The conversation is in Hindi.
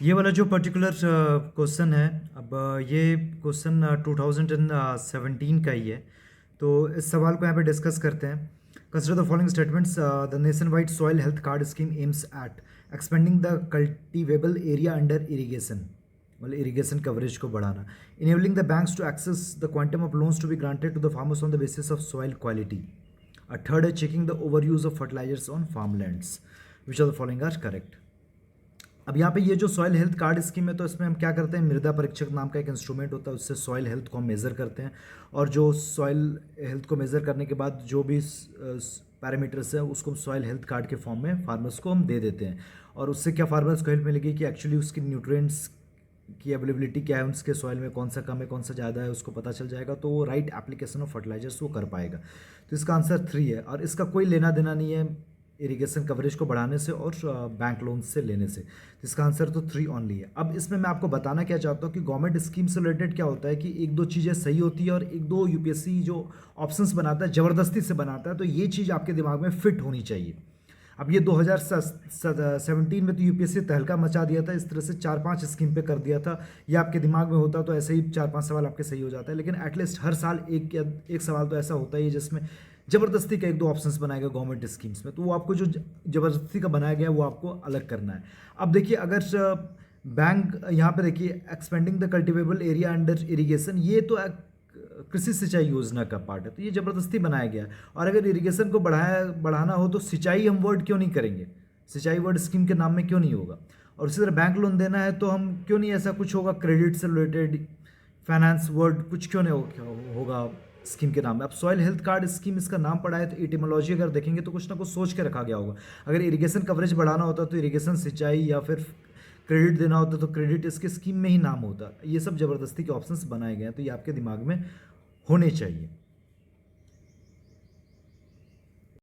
ये वाला जो पर्टिकुलर क्वेश्चन है, अब ये क्वेश्चन 2017 का ही है। तो इस सवाल को यहाँ पे डिस्कस करते हैं। Consider the following statements. The nationwide soil health card scheme aims at expanding the cultivable area under irrigation, मतलब इरीगेशन कवरेज को बढ़ाना, enabling the banks to access the quantum of loans to be granted to the farmers on the basis of soil quality. Third है checking the overuse of fertilizers on farm lands, which are the following are correct. अब यहाँ पे ये जो सॉइल हेल्थ कार्ड स्कीम है, तो इसमें हम क्या करते हैं, मृदा परीक्षक नाम का एक इंस्ट्रूमेंट होता है, उससे सॉइल हेल्थ को हम मेज़र करते हैं। और जो सॉइल हेल्थ को मेज़र करने के बाद जो भी पैरामीटर्स है उसको हम सॉइल हेल्थ कार्ड के फॉर्म में फार्मर्स को हम दे देते हैं। और उससे क्या फार्मर्स को हेल्प मिलेगी कि एक्चुअली उसकी न्यूट्रिएंट्स की अवेलेबिलिटी क्या है, उसके सॉइल में कौन सा कम है कौन सा ज़्यादा है उसको पता चल जाएगा, तो वो राइट एप्लीकेशन ऑफ फर्टिलाइजर्स वो कर पाएगा। तो इसका आंसर 3 है, और इसका कोई लेना देना नहीं है इरिगेशन कवरेज को बढ़ाने से और बैंक लोन से लेने से। तो इसका आंसर तो 3 ओनली है। अब इसमें मैं आपको बताना क्या चाहता हूँ कि गवर्नमेंट स्कीम से रिलेटेड क्या होता है कि एक दो चीज़ें सही होती है और एक दो यूपीएससी जो ऑप्शंस बनाता है ज़बरदस्ती से बनाता है, तो ये चीज़ आपके दिमाग में फिट होनी चाहिए। अब ये 2017 में तो यूपीएससी तहलका मचा दिया था, इस तरह से 4-5 स्कीम पे कर दिया था। ये आपके दिमाग में होता तो ऐसे ही 4-5 सवाल आपके सही हो जाता है, लेकिन एटलीस्ट हर साल एक सवाल तो ऐसा होता ही है जिसमें ज़बरदस्ती का एक दो ऑप्शंस बनाएगा गवर्नमेंट स्कीम्स में, तो वो आपको जो ज़बरदस्ती का बनाया गया है वो आपको अलग करना है। अब देखिए, अगर बैंक यहाँ पे देखिए expanding the cultivable area under irrigation, ये तो कृषि सिंचाई योजना का पार्ट है, तो ये ज़बरदस्ती बनाया गया है। और अगर इरिगेशन को बढ़ाना हो तो सिंचाई हम वर्ड क्यों नहीं करेंगे, सिंचाई वर्ड स्कीम के नाम में क्यों नहीं होगा। और इसी तरह बैंक लोन देना है तो हम क्यों नहीं ऐसा कुछ होगा, क्रेडिट से रिलेटेड फाइनेंस वर्ड कुछ क्यों नहीं होगा स्कीम के नाम में। अब सॉइल हेल्थ कार्ड स्कीम इसका नाम पड़ा है, तो एटिमोलॉजी अगर देखेंगे तो कुछ ना कुछ सोच के रखा गया होगा। अगर इरिगेशन कवरेज बढ़ाना होता तो इरिगेशन सिंचाई, या फिर क्रेडिट देना होता तो क्रेडिट इसके स्कीम में ही नाम होता। ये सब ज़बरदस्ती के ऑप्शंस बनाए गए हैं, तो ये आपके दिमाग में होने चाहिए।